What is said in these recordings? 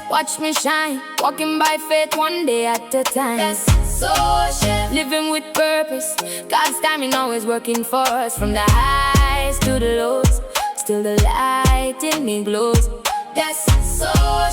Watch me shine, walking by faith one day at a time. That's so chef. Living with purpose, God's timing always working for us. From the highs to the lows, still the light in me glows. That's so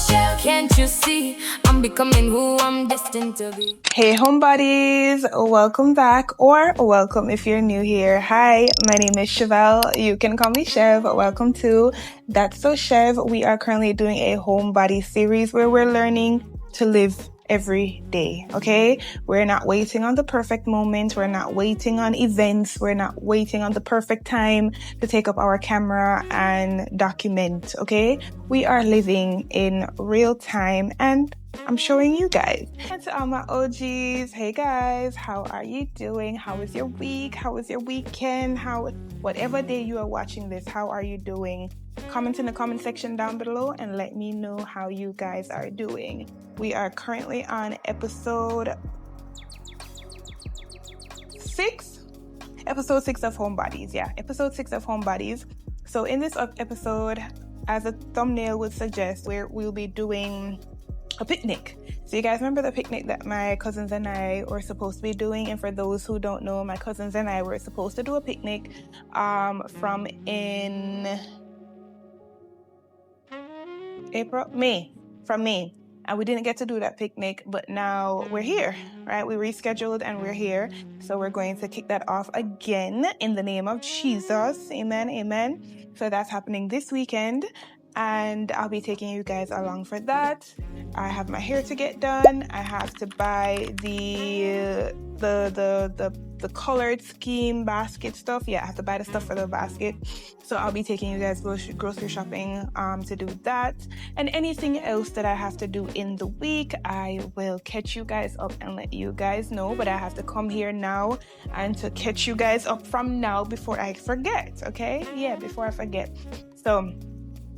chef. Can't you see, I'm becoming who I'm destined to be. Hey homebodies, welcome back, or welcome if you're new here. Hi, my name is Chevelle. You can call me Chev. Welcome to That's So Chev. We are currently doing a homebody series where we're learning to live every day, okay? We're not waiting on the perfect moment. We're not waiting on events. We're not waiting on the perfect time to take up our camera and document, okay? We are living in real time, and I'm showing you guys. And to all my OGs, hey guys, how are you doing? How was your week? How was your weekend? Whatever day you are watching this, how are you doing? Comment in the comment section down below and let me know how you guys are doing. We are currently on episode 6 of Homebodies. Yeah, episode 6 of Homebodies. So in this episode, as a thumbnail would suggest, we'll be doing a picnic. So you guys remember the picnic that my cousins and I were supposed to be doing? And for those who don't know, my cousins and I were supposed to do a picnic from May, and we didn't get to do that picnic, but now we're here, right? We rescheduled and we're here, so we're going to kick that off again in the name of Jesus. Amen. So that's happening this weekend, and I'll be taking you guys along for that. I have my hair to get done. I have to buy the colored scheme basket stuff. Yeah, I have to buy the stuff for the basket. So I'll be taking you guys grocery shopping to do that. And anything else that I have to do in the week, I will catch you guys up and let you guys know. But I have to come here now and to catch you guys up from now before I forget, okay? Yeah, before I forget. So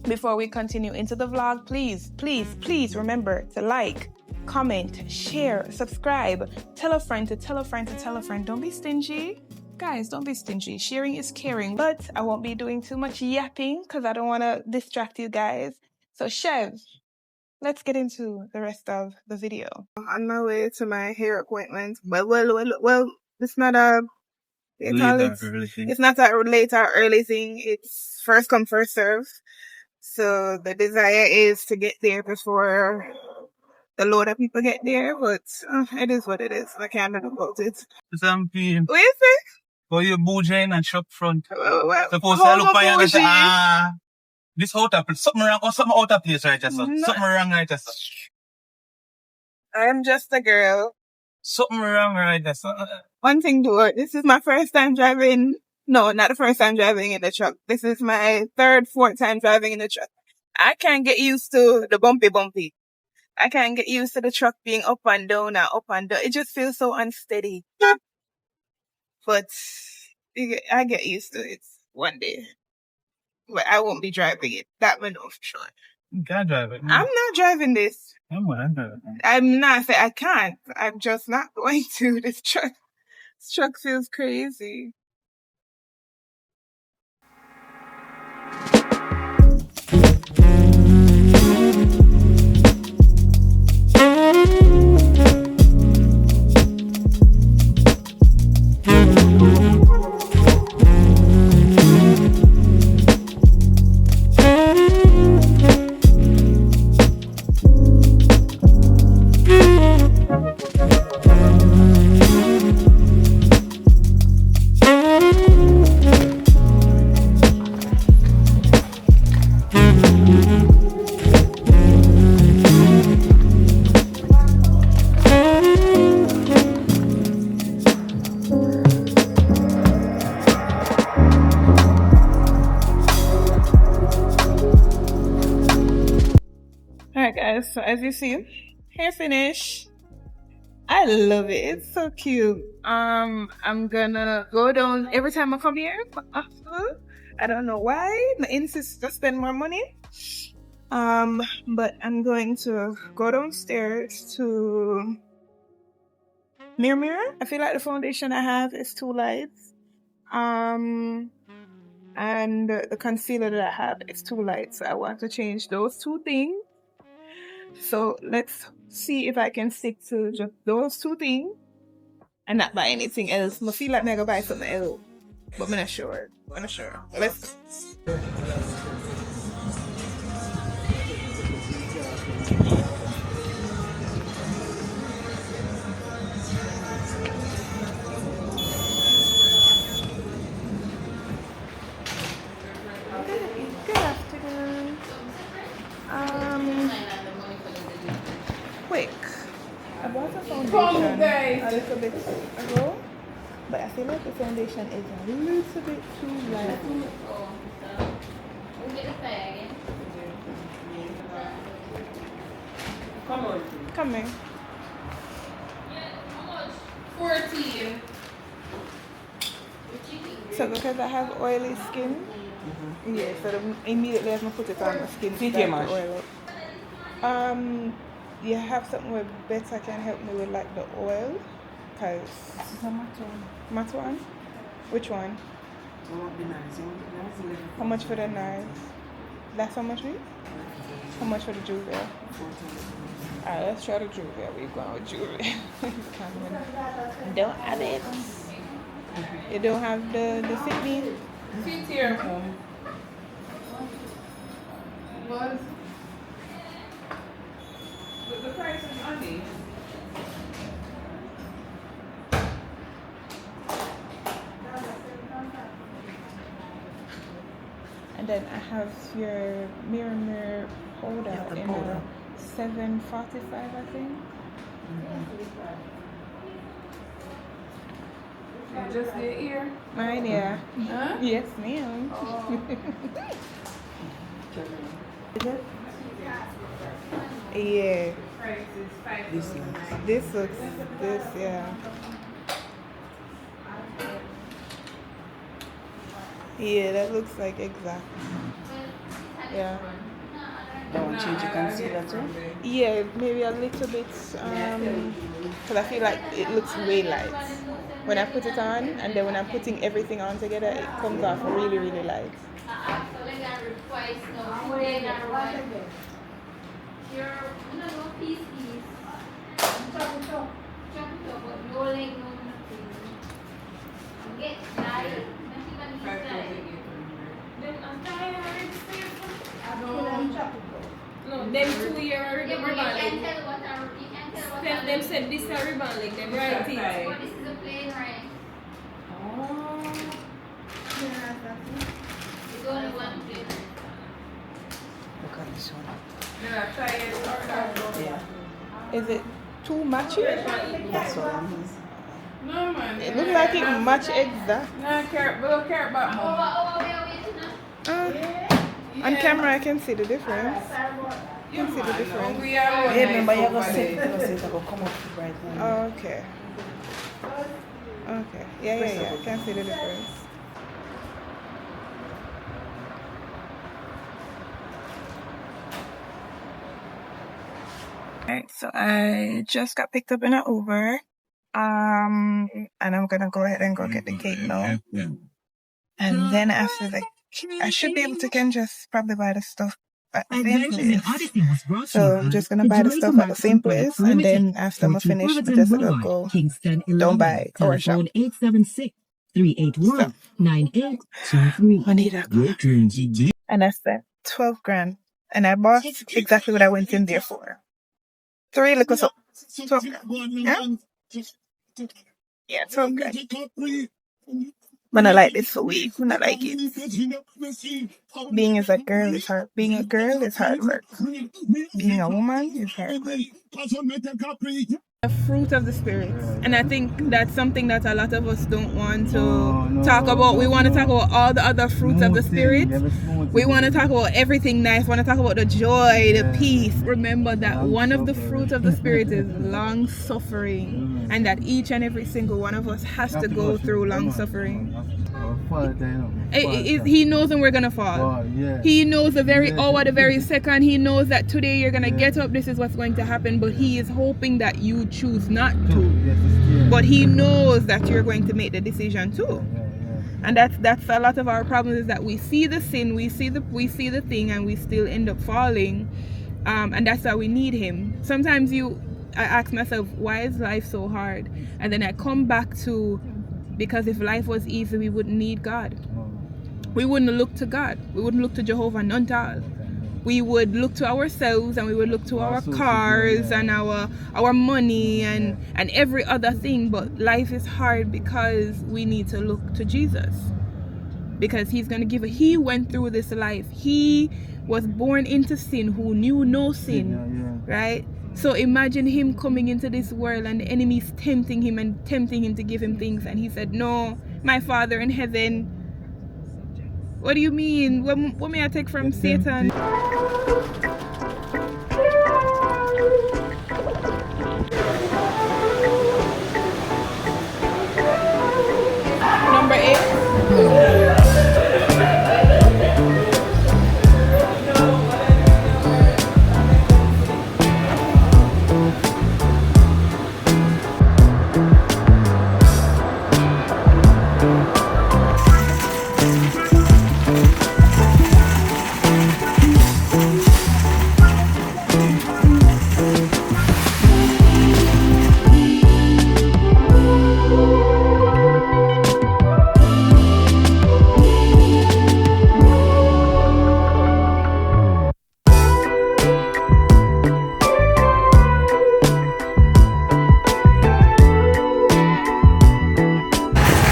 before we continue into the vlog, please remember to like, comment, share, subscribe, tell a friend to tell a friend to tell a friend. Don't be stingy. Guys, don't be stingy. Sharing is caring. But I won't be doing too much yapping because I don't want to distract you guys. So Chev, let's get into the rest of the video. On my way to my hair appointment. Well, it's not a... It's not a late or early thing. It's first come, first serve. So the desire is to get there before a lot of people get there, but it is what it is. I can't do about it. Some people. What you say? Go your bougie in and shop front. Well, Suppose I look by you and say, this out of place, something wrong or something out of place right just so. Something wrong right just so. I am just a girl. Something wrong right just so. One thing though, this is my first time driving. No, not the first time driving in the truck. This is my 3rd, 4th time driving in the truck. I can't get used to the bumpy. I can't get used to the truck being up and down and up and down. It just feels so unsteady. But I get used to it one day. But I won't be driving it. That one for sure. You can't drive it. I'm not driving this. I'm not. I can't. I'm just not going to. This truck feels crazy. Alright guys, so as you see, hair finish. I love it. It's so cute. I'm gonna go down every time I come here. I don't know why. I insist to spend more money. But I'm going to go downstairs to Mirror. I feel like the foundation I have is too light. And the concealer that I have is too light, so I want to change those two things. So let's see if I can stick to just those two things and not buy anything else. I feel like I'm gonna buy something else, but I'm not sure. Let's. Good afternoon. Quick. I bought a foundation a little bit ago, but I feel like the foundation is a little bit too light. Come in. 14. So because I have oily skin, yeah, so immediately as I put it on, my skin starts to oil up. You have something where better can help me with like the oil, cause matte one. Which one? How much for the knives? That's how much me? How much for the jewelry? Alright, let's try the jewelry. We're going with jewelry. Don't have it. You don't have the fit me? Fit here. Was the price is on it. And then I have your mirror powder in a 745, I think. You just get here. Mine, yeah. Huh? Yes, ma'am. Oh. Is it? Yeah. Price is $5. This looks, yeah. Yeah, that looks like exact. Yeah. Don't want to change your concealer too? Yeah, maybe a little bit, because I feel like it looks way light when I put it on, and then when I'm putting everything on together, it comes off really, really light. No, them 2 year ribbon leg. Them said this a ribbon leg. Them right it. But this is a plain ring. Oh. It's only one plain ring. Look at this one. Yeah, try it or that. Yeah. Is it too matchy? That's what I mean. No man. It looks like it match exact. No, carrot, but carrot back On camera, I can see the difference. You see the difference. We are Yeah, remember you have a set it will come up right now. Okay. Okay. Yeah. I can see the difference. Alright, so I just got picked up in an Uber. And I'm gonna go ahead and go get the cake now. And then after the I should be able to can just probably buy the stuff at the same place. So I'm just gonna buy the stuff at the same place, and then after I'm finished, I'm just gonna go don't buy or shop. 876-381-9823. I need a and that's that 12 grand. And I bought exactly what I went in there for. 3 little so 12 grand. Yeah? Yeah, 12 grand. When I like this for week, when I like it. Being as a girl is hard. Being a girl is hard work. Being a woman is hard work. The fruit of the Spirit. And I think that's something that a lot of us don't want to talk about. We want to talk about all the other fruits of the Spirit. We want to talk about everything nice. We want to talk about the joy, the peace. Remember that one of the fruits of the Spirit is long suffering, and that each and every single one of us has to go through long suffering. He knows when we're gonna fall. He knows the very hour, the very second. He knows that today you're gonna get up, this is what's going to happen, but he is hoping that you choose not to. But he knows that you're going to make the decision too. And that's a lot of our problems, is that we see the sin, we see the thing, and we still end up falling. And that's why we need him. Sometimes I ask myself, why is life so hard? And then I come back to, because if life was easy, we wouldn't need God. We wouldn't look to God. We wouldn't look to Jehovah, none at all. We would look to ourselves, and we would look to our cars and our money and every other thing. But life is hard because we need to look to Jesus. Because he's going to give he went through this life. He was born into sin, who knew no sin, right? So imagine him coming into this world and the enemies tempting him to give him things, and he said, no, my Father in heaven, what do you mean? What may I take from Satan? Number 8.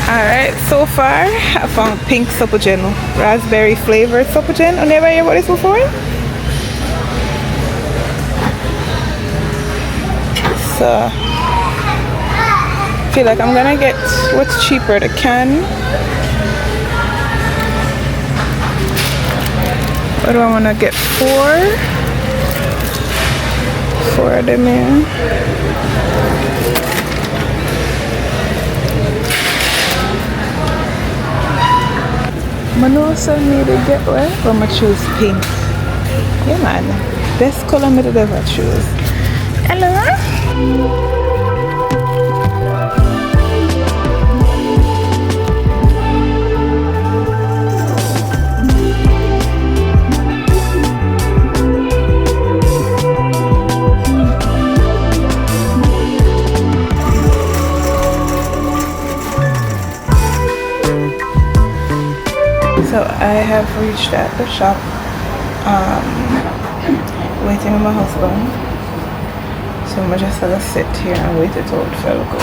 Alright, so far I found pink Sopogen, raspberry flavored Sopogen. I never heard about this before. So I feel like I'm gonna get what's cheaper, the can. What do I wanna get? 4 of them in. I know also need to get where I'm gonna choose pink. Yeah man, best color me to ever choose. Hello? So I have reached at the shop, waiting with my husband. So I'm just gonna sit here and wait it out for a go.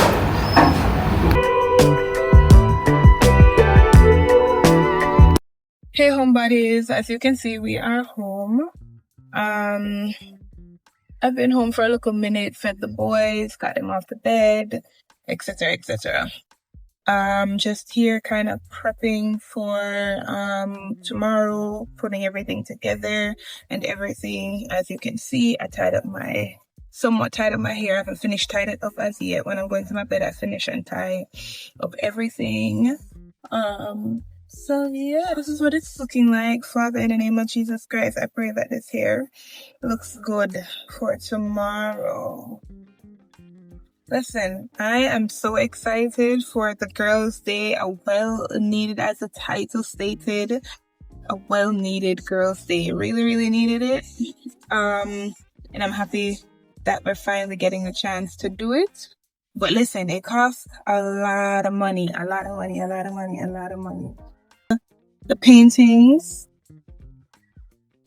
Hey homebodies, as you can see we are home. I've been home for a little minute, fed the boys, got them off the bed, etc, etc. Just here kind of prepping for tomorrow, putting everything together and everything. As you can see, I somewhat tied up my hair. I haven't finished tying it up as yet. When I'm going to my bed, I finish and tie up everything. So yeah, this is what it's looking like. Father, in the name of Jesus Christ, I pray that this hair looks good for tomorrow. Listen, I am so excited for the Girls' Day, a well-needed, as the title stated, a well-needed Girls' Day. Really, really needed it. And I'm happy that we're finally getting the chance to do it. But listen, it costs a lot of money. The paintings.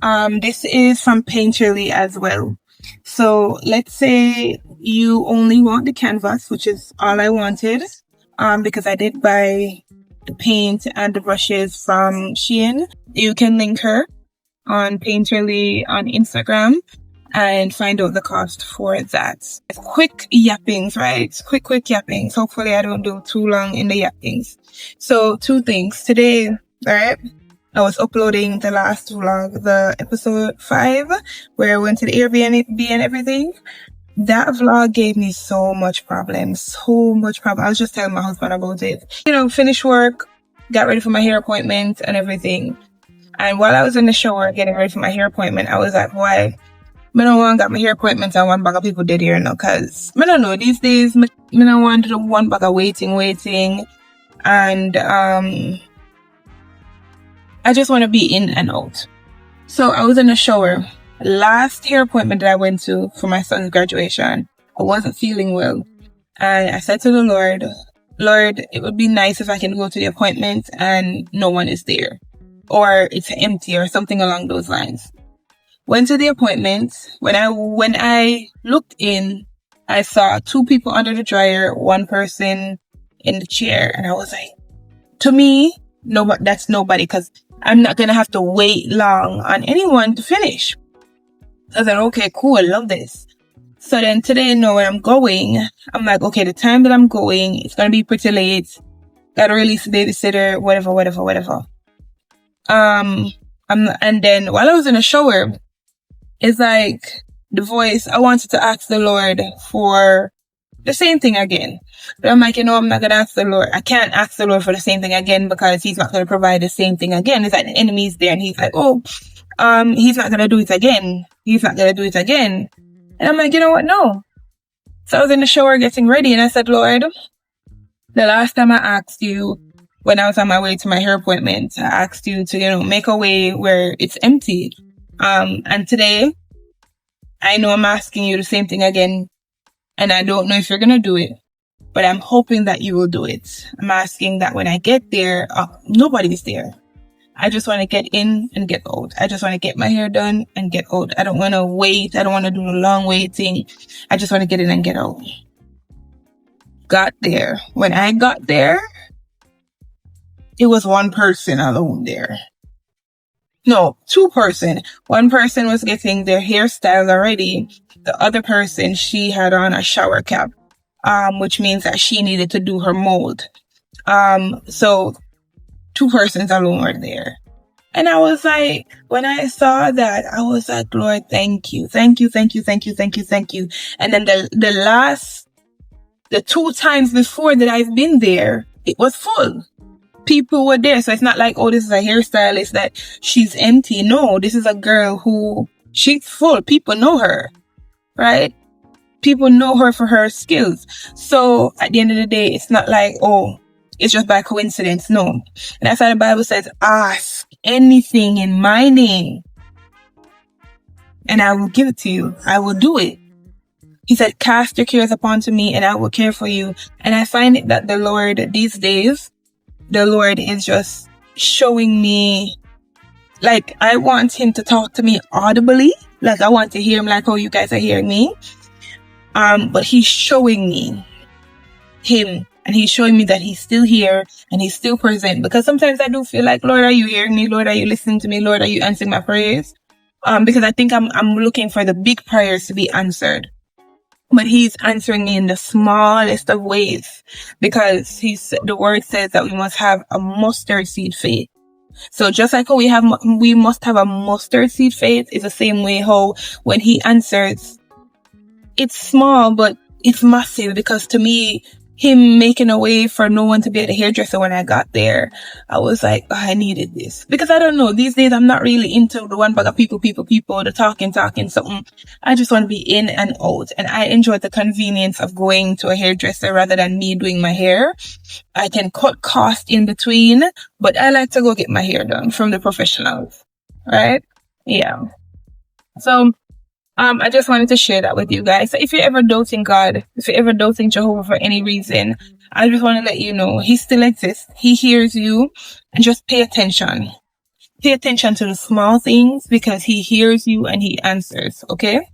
This is from Painterly as well. So let's say you only want the canvas, which is all I wanted, because I did buy the paint and the brushes from Shein. You can link her on Painterly on Instagram. and find out the cost for that. Quick yappings, right? Quick yappings. Hopefully I don't do too long in the yappings. So 2 things. Today, right? I was uploading the last vlog, the episode 5, where I went to the Airbnb and everything. That vlog gave me so much problem. I was just telling my husband about it. Finished work, got ready for my hair appointment and everything. And while I was in the shower getting ready for my hair appointment, I was like, why? I don't want to get my hair appointment and one bag of people dead here now, cause I don't know, these days, I don't want to do one bag of waiting. And, I just want to be in and out. So I was in the shower. Last hair appointment that I went to for my son's graduation, I wasn't feeling well. And I said to the Lord, it would be nice if I can go to the appointment and no one is there. Or it's empty or something along those lines. Went to the appointment. When I looked in, I saw 2 people under the dryer, 1 person in the chair. And I was like, to me, no, that's nobody, because I'm not going to have to wait long on anyone to finish. I said, okay, cool, I love this. So then today, when I'm going, I'm like, okay, the time that I'm going, it's going to be pretty late. Got to release the babysitter, whatever. And then while I was in the shower, it's like the voice, I wanted to ask the Lord for the same thing again. But I'm like, I'm not going to ask the Lord. I can't ask the Lord for the same thing again because he's not going to provide the same thing again. It's like the enemy's there and he's like, he's not going to do it again. And I'm like, you know what? No. So I was in the shower getting ready and I said, Lord, the last time I asked you, when I was on my way to my hair appointment, I asked you to, make a way where it's empty. And today, I know I'm asking you the same thing again. And I don't know if you're going to do it, but I'm hoping that you will do it. I'm asking that when I get there, nobody's there. I just want to get in and get out. I just want to get my hair done and get out. I don't want to wait. I don't want to do the long waiting. I just want to get in and get out. Got there. When I got there, it was 1 person alone there. No, 2 person. 1 person was getting their hairstyle already. The other person, she had on a shower cap, which means that she needed to do her mold. So 2 persons alone were there. And I was like, when I saw that, I was like, Lord, thank you. And then the 2 times before that I've been there, it was full. People were there. So it's not like, this is a hairstylist that she's empty. No, this is a girl who she's full. People know her, right? People know her for her skills. So at the end of the day, it's not like, it's just by coincidence. No. And that's why the Bible says, ask anything in my name and I will give it to you. I will do it. He said, cast your cares upon to me and I will care for you. And I find it that the Lord these days, the Lord is just showing me, like, I want him to talk to me audibly. Like, I want to hear him like how you guys are hearing me. But he's showing me him. And he's showing me that he's still here and he's still present. Because sometimes I do feel like, Lord, are you hearing me? Lord, are you listening to me? Lord, are you answering my prayers? Because I think I'm looking for the big prayers to be answered. But he's answering me in the smallest of ways. Because the word says that we must have a mustard seed faith. So just like how we must have a mustard seed faith, is the same way how when he answers, it's small, but it's massive. Because to me, him making a way for no one to be at the hairdresser when I got there, I was like, I needed this. Because I don't know, these days I'm not really into the one bag of people, the talking, something. I just want to be in and out. And I enjoy the convenience of going to a hairdresser rather than me doing my hair. I can cut cost in between, but I like to go get my hair done from the professionals. Right? Yeah. So, I just wanted to share that with you guys. So if you're ever doubting God, if you're ever doubting Jehovah for any reason, I just want to let you know he still exists. He hears you, and just pay attention. Pay attention to the small things because he hears you and he answers. Okay?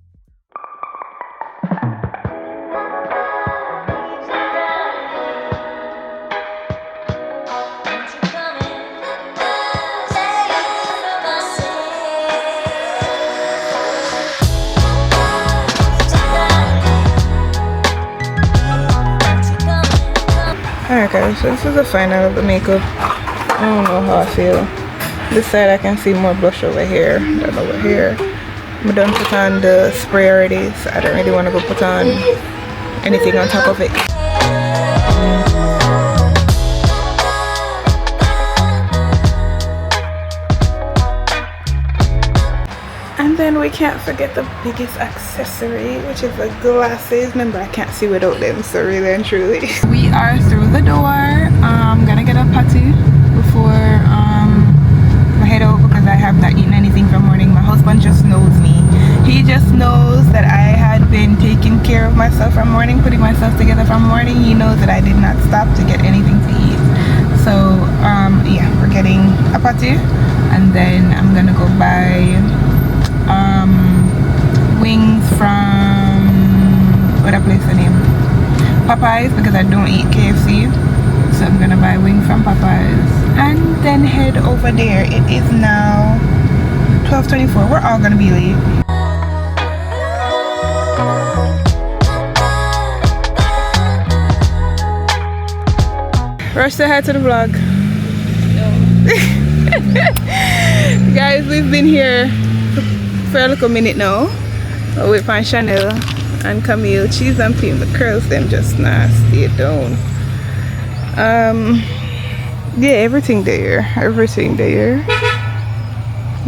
Okay, so this is the final of the makeup. I don't know how I feel. This side I can see more blush over here than over here. I'm done put on the spray already, so I don't really want to go put on anything on top of it. And then we can't forget the biggest accessory, which is the glasses. Remember, I can't see without them, so really and truly. We are through the door. I'm gonna get a patty before I head out because I have not eaten anything from morning. My husband just knows me. He just knows that I had been taking care of myself from morning, putting myself together from morning. He knows that I did not stop to get anything to eat. So yeah, we're getting a patty, and then I'm gonna go buy wings from what a place the name Popeyes, because I don't eat KFC, so I'm gonna buy wings from Popeyes and then head over there. It is now 12:24. We're all gonna be late. Rush, say hi to the vlog. Guys, we've been here for a little minute now. I'll wait for Chanel and Camille. Cheese and cream, the curls them just nasty down. Yeah, everything there,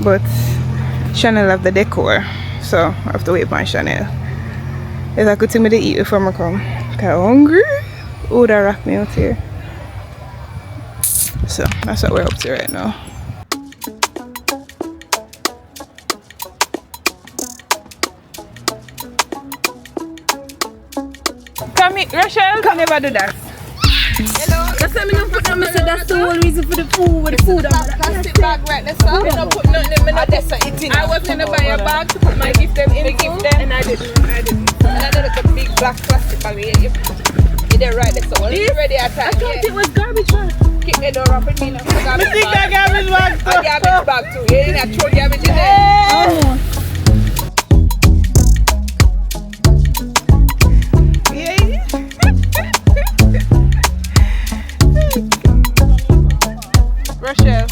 but Chanel have the decor, so I have to wait for Chanel. It's a good thing to eat before I come. I'm hungry. Oh, that rock me out here. So that's what we're up to right now. Come here, Rachel, can never do that. Hello. That's why I don't put them. That's the whole reason for the food. With the food, Plastic bag right there, sir. I don't put nothing in it. I was gonna buy a bag to put my gift them in, and I didn't. And I did a big black plastic bag. You did right there, so you ready at time. I thought it was garbage bag. Keep the door open, me now. I think that garbage bag too. A garbage bag too. You didn't throw garbage in there. Oh. Rochelle.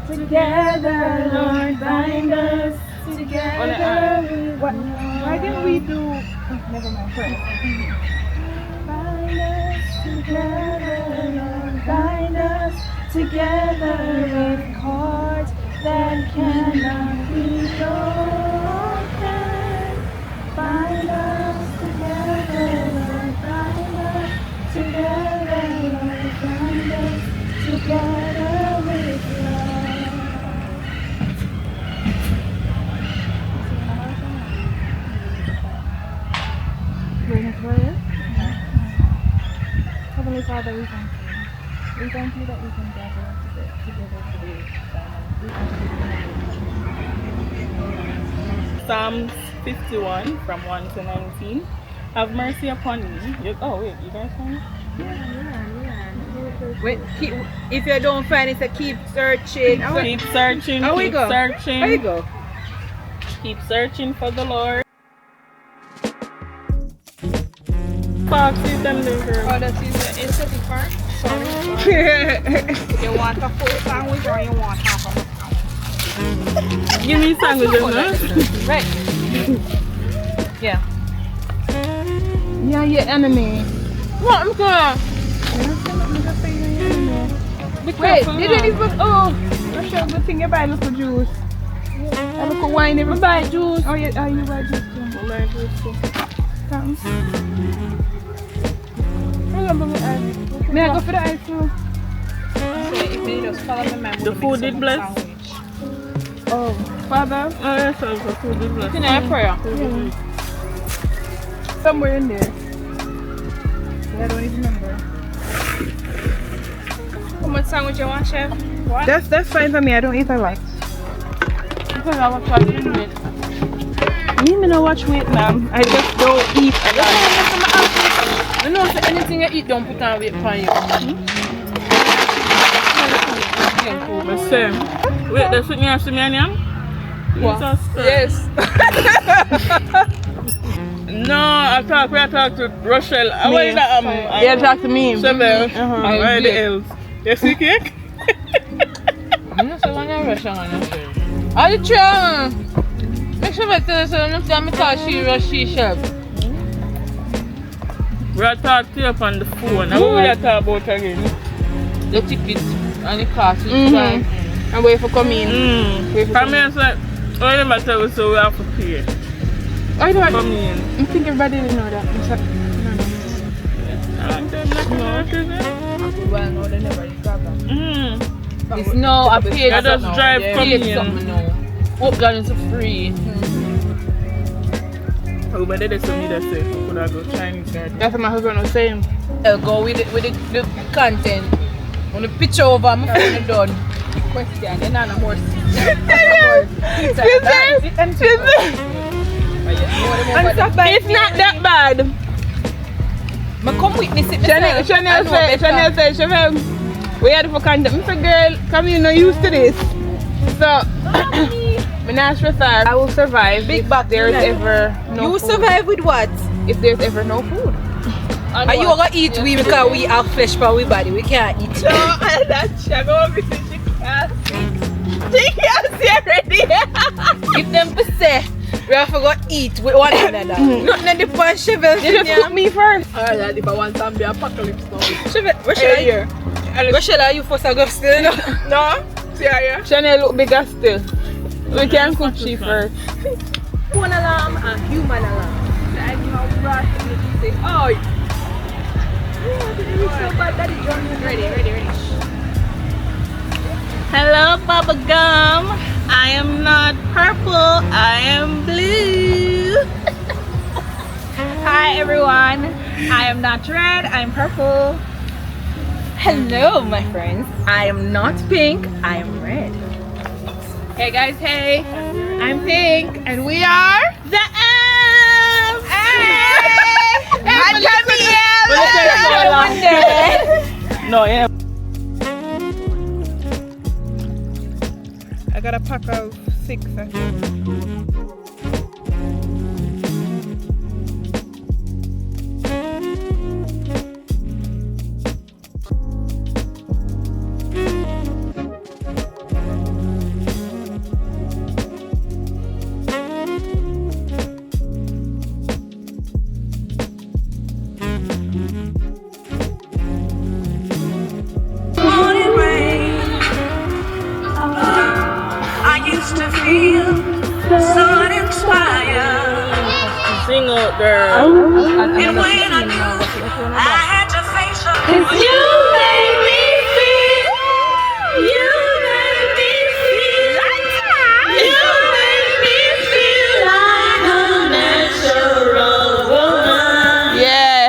Together, Lord, bind us together. Why didn't we do? Oh, never mind. Bind us together, Lord, bind us together with cords that cannot be broken. Bind us together, Lord, bind us together, Lord, bind us together with love. Heavenly Father, we thank you. We thank you that we can gather together today. Psalms 51 from 1 to 19. Have mercy upon me. Oh wait, you guys find it? Wait, if you don't find it, so keep searching. Keep searching. How we Keep go? searching. How you go? Keep searching for the Lord. Foxes and liver. Oh, that is the aesthetic part. You want a full sandwich or you want half of a sandwich? Give me sandwiches, huh? Right. Yeah. Yeah, enemy. What? I'm good. Wait, didn't even. Oh, Rochelle, good thing you buy a little juice. A little wine every Buy juice. Oh, yeah, you buy juice too. I buy juice too. Thanks. May I go for the ice too? if you just follow me, my The food did bless. Oh, Father, oh yes, the food did bless. Can I pray? somewhere in there. I don't even remember. How much sandwich you want, chef? What? That's fine for me. I don't eat a lot. Because I was watching it. Me no watch weight, ma'am. I just don't eat a lot. You know, so anything you eat, don't put on weight for you. The same. Wait, that's what you have to me onion? Yes. No, I talk to Rochelle. I want that Yeah, talk to me. Chevel. Where the else? You see cake? I'm not so long rush on it. Are you trying? Make sure I tell you so I'm thought she rush she shop. We are talking to you up on the phone. What we are talking about again? The ticket and the cost is fine. And wait for come in. Come here, so I remember tell us so we have to pay. I don't. Come in. I think everybody didn't know that. Well, no, they never discover. It's No, I paid I just drive from here. Hope that is free. Oh, but they told me that say could I go Chinese garden? That's what my husband was saying. I'll go with the content. On the picture over, my phone done. Question, then no more. It's not that bad. I come witness it. Chanel said, Chevelle, we had for content. I said, girl, come here, no used to this. So, I'm not sure I will survive Big if back there's tonight. ever no You food. survive with what? If there's ever no food. Are you gonna eat we because we are flesh for we body? We can't eat. No, that's she can't see already. If them to say we have to go eat with one another. Nothing in the pan Chevelle. You just cook me first. Alright, if I want some be apocalypse now. Chevelle, Where shall I you first go still? No, see here. Chanel look bigger still. We can cook she first. Phone alarm and human alarm. Like you know, rush and you say, oh. Ready. Hello, Bubba Gum. I am not purple, I am blue. Hi everyone. I am not red, I'm purple. Hello my friends. I am not pink, I am red. Hey guys, hey. I'm Pink and we are the Elves. And Camille. No, yeah. I got a pack of 6, I think. Sing out, girl. And when I had to face up. 'Cause you made me feel. You made me feel. You made me feel like a natural woman. Yeah.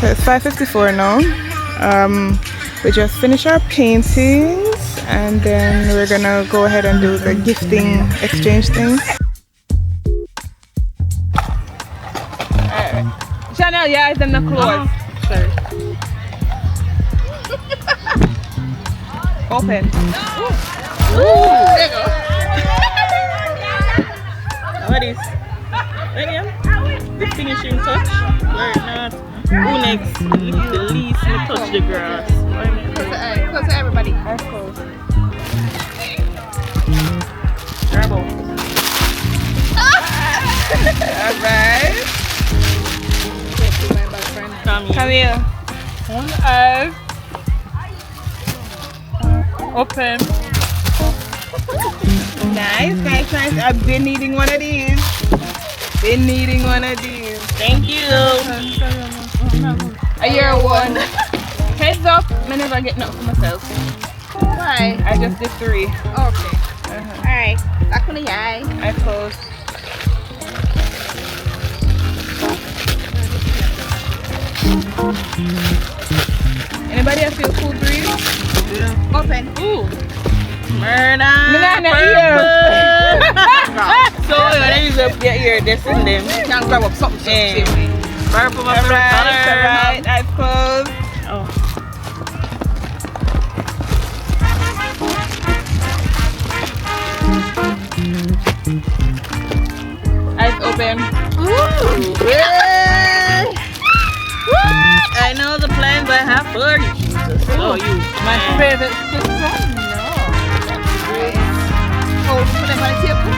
So it's 5:54 now. We just finished our paintings and then we're gonna go ahead and do the gifting exchange thing. Chanel, yeah, it's in the clothes. Sorry. Open. There you go. What is? William? The finishing touch? Where not? Who next? The least will touch the grass. Close to everybody. Eyes closed. Bravo. Alright. Come here. One eye. Open. Nice, nice, nice. I've been needing one of these. Been needing one of these. Thank you. A year one. Heads up, I never get nothing for myself. Why? I just did 3. Okay. Alright. Back on the eye. I close. Anybody else feel cool breeze? Open. Ooh. Murder. Banana So when you use your ear, this and them. You can grab up something. Purple, my Alright, favorite color. alright, I've closed. Oh. Eyes open. Ooh. Yeah. I know the plans I have for you, Jesus. Oh, you. My man. favorite sister. Oh, put them on the table.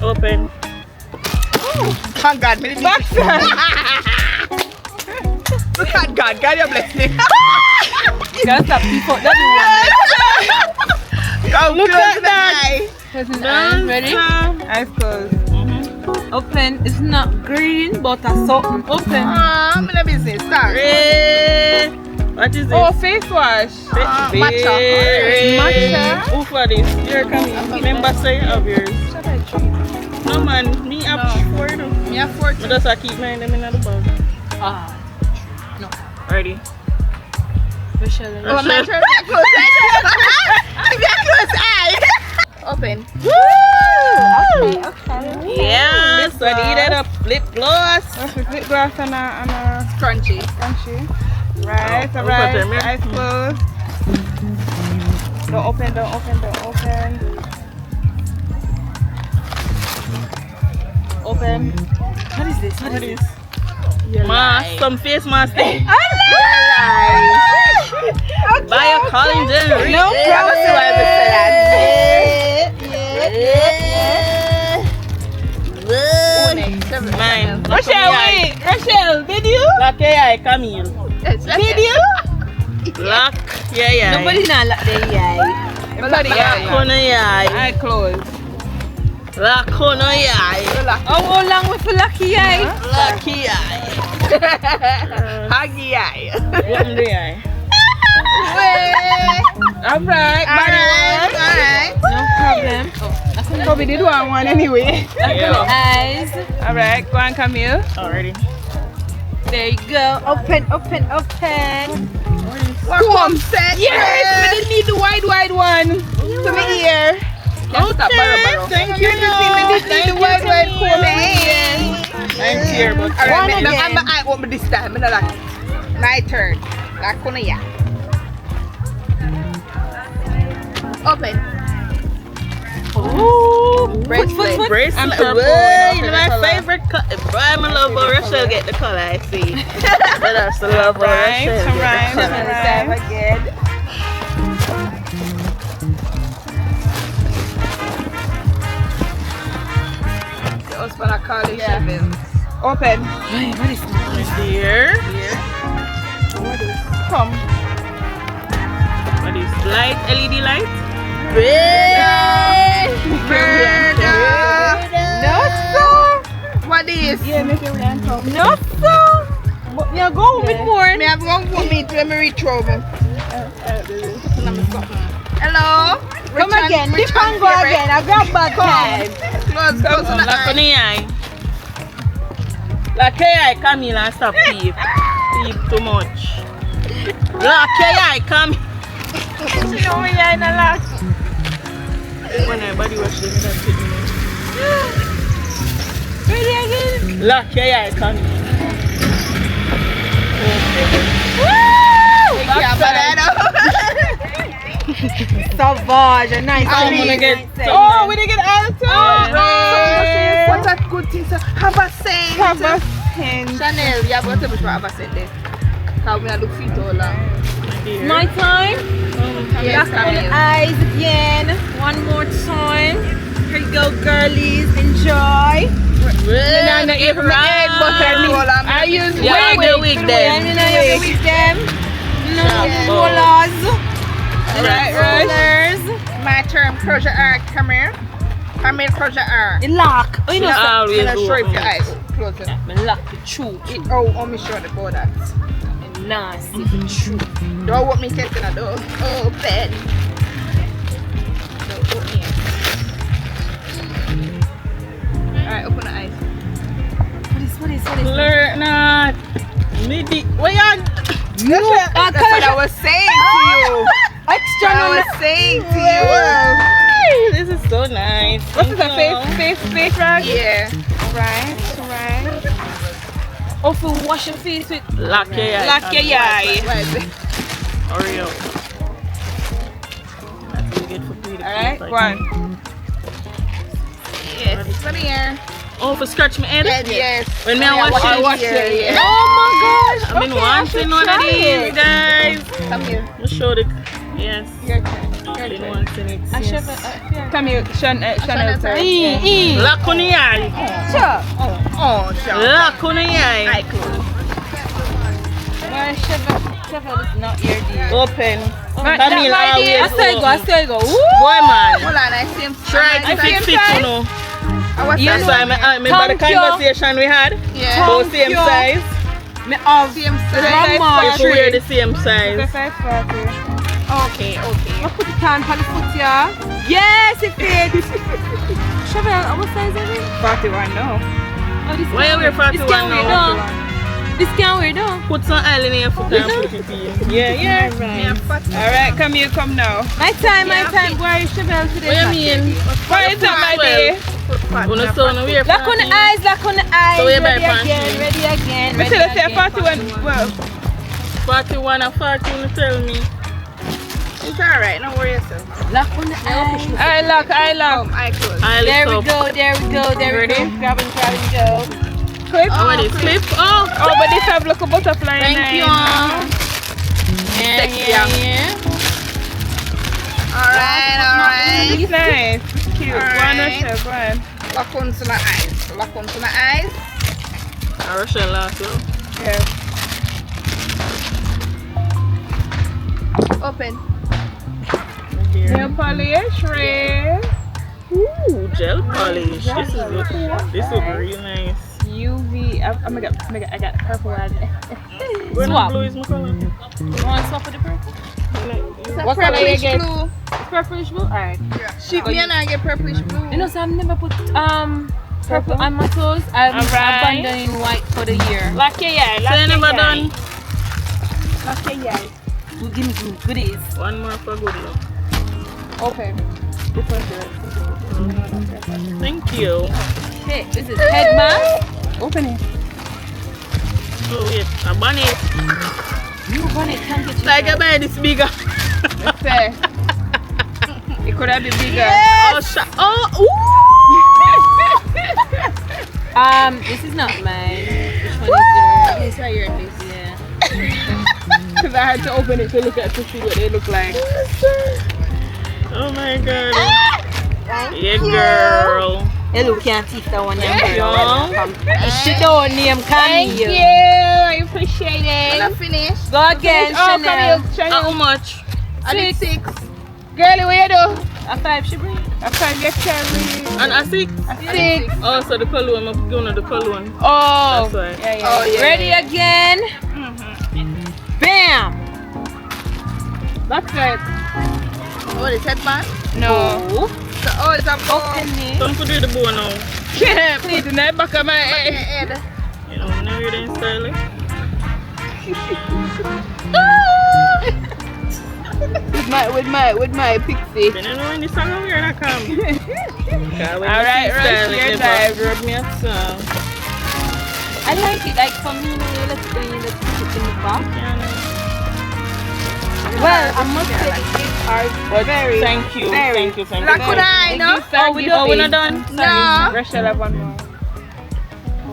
Open. Thank God, me Back side. Look at God, God, you bless me. That's a people. That's Look at that. the ready? Eyes closed. Open. It's not green, but a something. Open. I'm in a business. Start. Red. What is it? Oh, face wash. Matcha. Matcha. Who for this? Here, come here. Remember say of yours. No man, me up for it. Me have 4 But that's why I keep mine them in the bag. No. Ready? Michelle. Oh, my turn. Close eye. Open. Yeah, so I needed a lip gloss. What's with lip gloss and a Crunchy. crunchy? Right, Oh, alright. open them, yeah. Eyes closed. Don't open, don't open, don't open. Open. What is this? What is this? Mask, some face mask. Buy a collagen. No Mine. Rochelle, wait! Rochelle, did you? Lock your eye, come here. Did you? Lock your eye. Nobody not like the eye. Everybody, Lock on your eye. eye closed. Lock on your eye. How long with the lucky eye? Lock your eye. Huggy eye. Open the eye. Alright, body wash. Alright. No problem. But we did one anyway. Yeah. Eyes. Alright, go on, Camille. Already. There you go. Open, open, open. Come set. Yes, we didn't need the wide one. To my ear. Okay, thank you. We didn't need the wide comb. I'm here, but Alright, I'm the eye open this time. My turn. Like on ya. Open. ooh, Bracelet. bracelet. I'm purple. Whoa, you know my favorite color. Brian, my love, but Rochelle get the color. I see. But that's the love, but Right, Rochelle get right, the color. right. Again. The husband I call it Chevy. Open. What is this? My dear. Come. What is light? LED light? No, so. What is? Yeah, make it round come. No, so. Yeah, go with more. Me have one for me to me reach over. Hello? Come again. This one go again. I grab back time. Close to the Lock on the eye. Lock your eye, come here and stop peep. Peep too much. Lock your eye, come here. No, we are in a lot. When everybody was doing that to me. Ready again? Lock your eye, come here. Savage. Nice. I'm gonna get Oh, we didn't get all two. What's that good thing? Have a scent. Have a hint. Chanel, you have got to be have a scent there. How we look fit all along. My time. Yes, Back on the eyes again. One more time. Here you go, girlies. Enjoy. I know if my head butter. I use wig them. You know you wig them. No rollers. Right, rollers. My term closure arc. Come here. I mean closure arc. It lock. Oh, you know. I'm gonna show if your eyes close it. I lock the truth. Oh, me sure about that. Nasty the truth. Don't want me testing a door. Oh, bad. Don't open it. Alright, open the eyes. What is? Flirt not. Where you? That's what I was saying to you. Extra I was saying to you. This is so nice. What is a face rag? Yeah. Right. Oh, for wash your face with Lock your eye. Lock your eye. Hurry up. That's what we get for pretty. Alright, go on. Yes, come here. Oh, for scratch my head? Yes. When me I wash it? Yeah. Oh my gosh. I've been wanting one of these, guys. Come here. I'll show the. Yes. Your turn. I've been wanting it. Yes. Come here, Chanel. Lock on the eye. Sure. Oh, sure. Lock on the eye. Eye closed. Chevelle is not your deal. Open. Camille always I still go. Boy, man. Hold on, I see him. Try to fix it, you know. That's why I remember the conversation we had. Yeah. Both same size. Same size. If we wear the same size. Okay. I put it on for the foot, yeah. Yes, it fits. Chevelle, what size is it? 41 now. Oh, this why you wear 41 now? This can't wear though. Put some oil in your foot and put it in. Yeah. Alright, come now. My time. Where is Chevelle today? What you mean? Why is that my day? Lock on the eyes. So ready again. But let's say 41. Well, 41 and 40, you tell me. it's alright, don't worry yourself. Lock on the eyes. I lock. Eye closed. There we go. Ready? Grab and go. Clip. Oh, this clip. Oh, but this have like a butterfly. Thank you. Yeah. Alright. It's nice. Cute. Alright. Go on. Lock onto my eyes. I rush a lot too. Yeah. Open. Nail polish, red. Ooh, gel polish. This is really nice. UV. I got purple one. Swap. Blue is my color. You want to swap with the purple? What color you get? Blue. Purplish blue? Alright. Yeah. Me and I get purplish blue. You know, so I've never put purple on my toes. I'm abandoning white for the year. Lock your eye. So you never done? Lock your eye. Give me some goodies. One more for good luck. Okay. This one's yours. Thank you. Hey, this is head mask. Open it. Oh wait, a bonnet. You bonnet can't get you. Like I buy this bigger. Let's say. It could have been bigger. Yes. This is not mine. Which one is yours? It's right here, this. Yeah. Because I had to open it to look at to see what they look like. Oh my god. Yeah, girl. Hello, can't teach that one. Yeah. She don't name Camille. Thank you. I appreciate it. When I finish. Go again, Chanel. How much? I did 6. Girlie, what you do? A 5 she bring. A 5 get carry. And a 6? A 6. Oh, so the cologne, I'm going to the cologne. Oh. That's why. Yeah. Oh, yeah. Ready again? Bam! That's it. Oh, the headband? No. So, it's a bow. Don't put it in the bow now. Yeah, please, in the back of my head. You know, now you're in style. with my pixie. Then you know when this song over here I come. Alright, your dive. Rub me up some. I like it, like for me, let's put it in the back. Well, I must say the gifts are very, thank you. Thank you. Like, could I, no? Oh, we're not done? No. Rachel, have one more.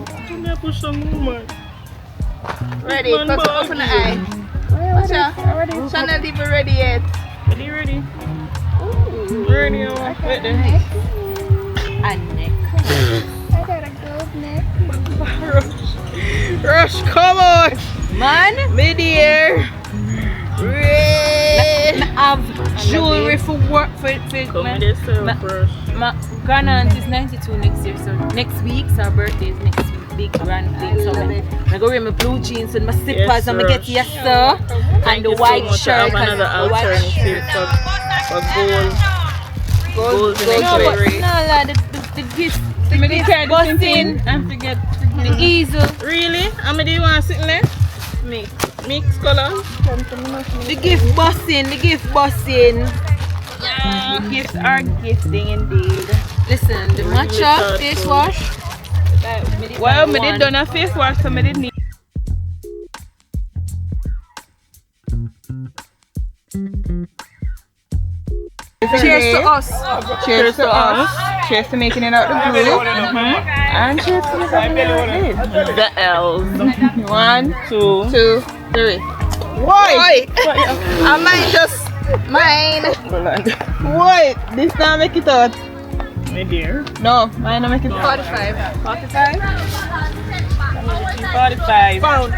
I'm gonna push some more. Ready, open the eye. What's up? Chanel, even ready yet? Ready. Ooh. Ready, wait there. And neck. I gotta go. Rush, come on. Man, Mid-air. I have jewelry for work for Come man. with yourself first. My grandaunt is 92 next year, so next week, so her birthday is next week. Big grand thing. So I go wear my blue jeans and my slippers Yes, and I get sir. yes sir. And the white shirt. I have another and the white alternative for gold. No, but no, like the gift. The gift busting. And forget The easel. Really? How many do you want sitting there? Mix colors. The gift busting. The gift busting. Gifts are gifting indeed. Listen, the matcha face wash. Well, I did done a face wash, so I did need. Cheers to us. Cheers to us. Cheers to making it out the group. And cheers to The L's. 1, 2, 2, 3. Why? I might just mine. What? This time make it out. my dear. No, mine make it 45. 45? 45. Pound.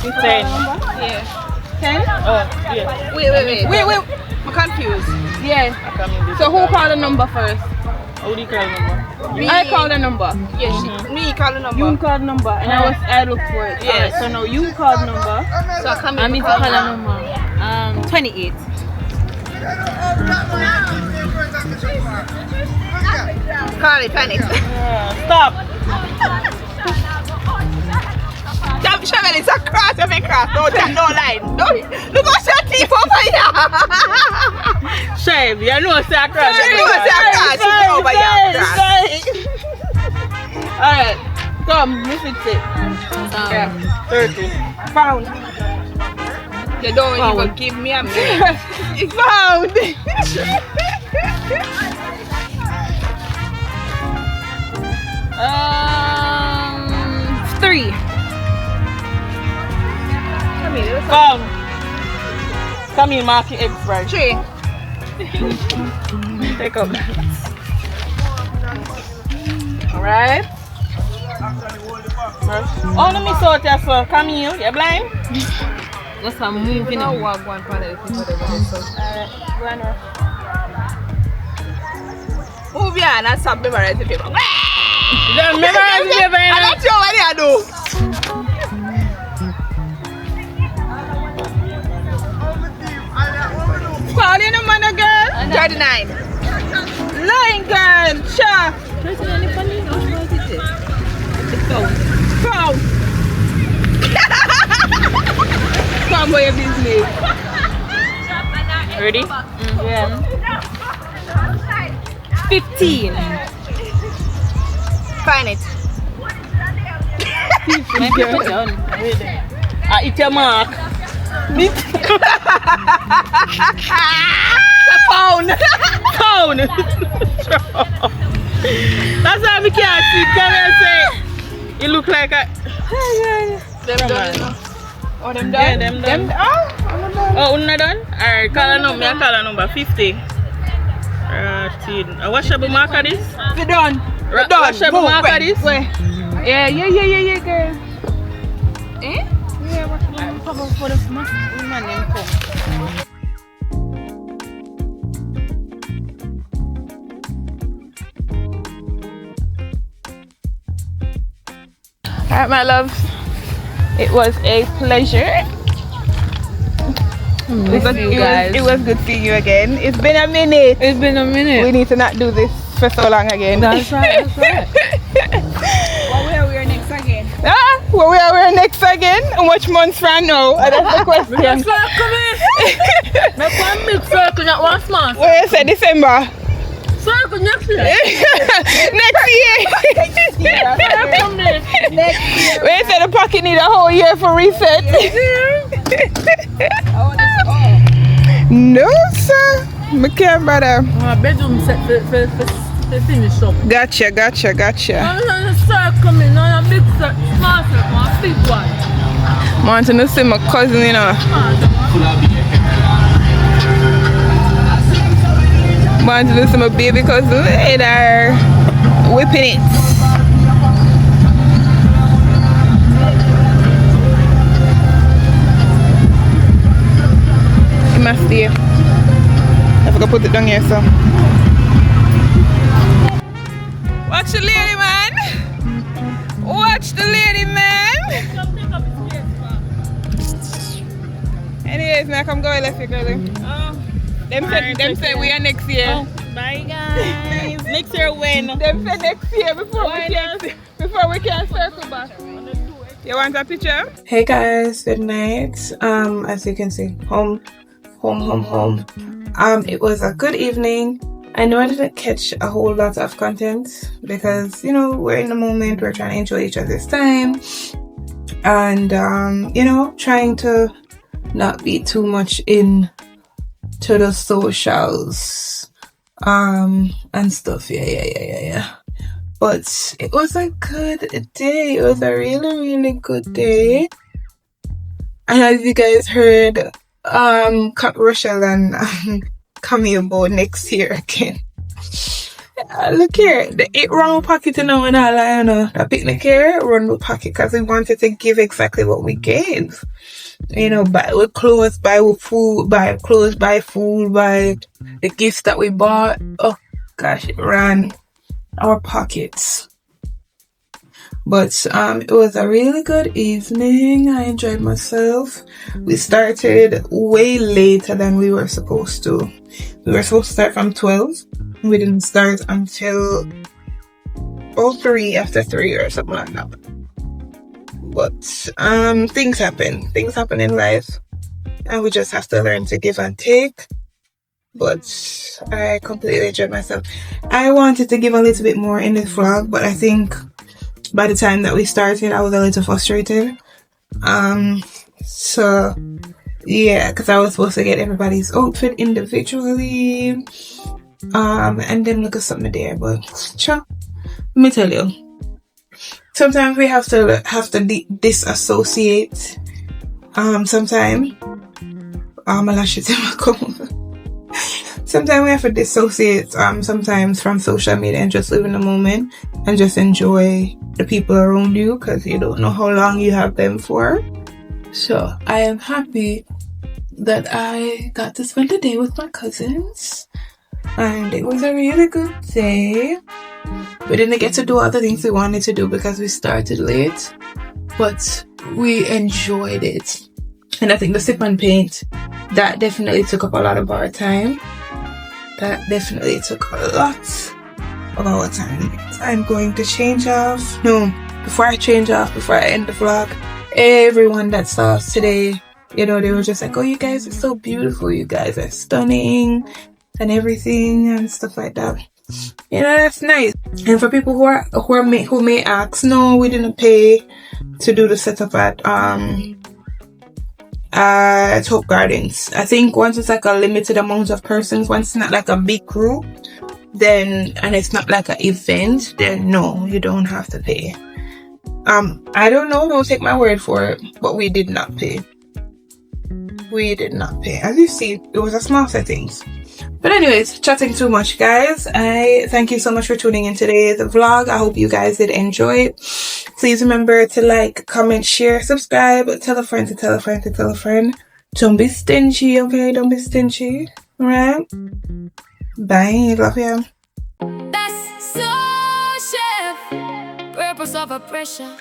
It's 10. Yeah. 10? Oh, yeah. Wait. I'm confused. Yeah. So who called the number first? How do you call the number? I called the number. Yes, me called the number. You called the number, and I looked for it. Yes. Alright, so now you called the number. So I come in. I mean to call a number. 28. Call it, panic. Stop. Cheryl, it's a cross of a cross. No line. Don't look at your teeth over here. Shame, you know it's a cross. You know it's a cross. It's over here. Alright, come, you fix it. Yeah. 30. Pound. You don't even give me a minute. It's pound. 3. Come. Come in, mark your eggs right. 3. Take up. Alright. Oh, let me sort here, sir. Come here. You blind? Just a moving No, on. one for the people that want to. Move here and stop memorizing the paper. Then memorize the paper. I'm not sure what I do. Call in a man girl. 39. Lying girl. Sure. Pound. Come for your business. Ready? Yeah. 15. Find it. It's your mark. Pound. Pound. That's why we can't see. Come here and say, you look like a... Them done. Oh, them done? Yeah, them done. Oh, not done? Alright, call a number. I call a number 50. What's your marker this? We done. What's your marker this? Yeah, girl. Eh? Yeah, what's the for the man name come. Alright, my love. It was a pleasure. It was good seeing you again. It's been a minute. It's been a minute. We need to not do this for so long again. That's right. That's right. Where we are next again? Where we are next again? How much months from now? That's the question. That's right. Come in. Make one big circle, not one small. Where you say December? Circle next year. Next year. Where you say the pocket need a whole year for reset? No, sir. I can't bother. My bedroom set for finish up. Gotcha. I'm going to start coming on a big set, small set, one big one. I want to see my cousin, you know. Want to do some baby cousin and are whipping it. It must stay. I forgot to put it down here, so. Watch the lady, man. Watch the lady, man. Anyways, man, come go left here, girlie. Oh. Them say we are next year. Oh, bye guys. Next year when? Them say next year before we can circle back. You want a picture? Hey guys, good night. As you can see, home. It was a good evening. I know I didn't catch a whole lot of content because, you know, we're in the moment, we're trying to enjoy each other's time. And, you know, trying to not be too much in to the socials and stuff. Yeah. But it was a good day. It was a really good day. And as you guys heard, Rochelle and Camille about next year again. Look here, it run with pocket and all that, you know. The picnic here run with pocket because we wanted to give exactly what we gave. You know, buy with clothes, buy with food, buy clothes, buy food, buy the gifts that we bought. Oh gosh, it ran our pockets. But it was a really good evening. I enjoyed myself. We started way later than we were supposed to. We were supposed to start from 12. We didn't start until 3 after 3 or something like that. But things happen. Things happen in life. And we just have to learn to give and take. But I completely enjoyed myself. I wanted to give a little bit more in this vlog, but I think by the time that we started, I was a little frustrated. So yeah, because I was supposed to get everybody's outfit individually. And then look at something there, but let me tell you, sometimes we have to disassociate. Sometimes my lashes in my comb. Sometimes we have to dissociate sometimes from social media and just live in the moment and just enjoy the people around you because you don't know how long you have them for. So I am happy that I got to spend the day with my cousins and it was a really good day. We didn't get to do all the things we wanted to do because we started late, but we enjoyed it. And I think the sip and paint, that definitely took up a lot of our time. That definitely took a lot of our time. I'm going to change off. No, before I end the vlog, everyone that saw us today, you know, they were just like, oh, you guys are so beautiful. You guys are stunning and everything and stuff like that. You know, that's nice. And for people who may ask, no, we didn't pay to do the setup at Hope Gardens. I think once it's like a limited amount of persons, once it's not like a big group, then, and it's not like an event, then no, you don't have to pay. I don't know, don't take my word for it, but we did not pay. We did not pay. As you see, it was a small settings. But anyways, chatting too much, guys. I thank you so much for tuning in today's vlog. I hope you guys did enjoy it. Please remember to like, comment, share, subscribe, tell a friend to tell a friend to tell a friend. Don't be stingy, okay? Don't be stingy. Alright? Bye. Love you. That's so chef. Purpose of oppression.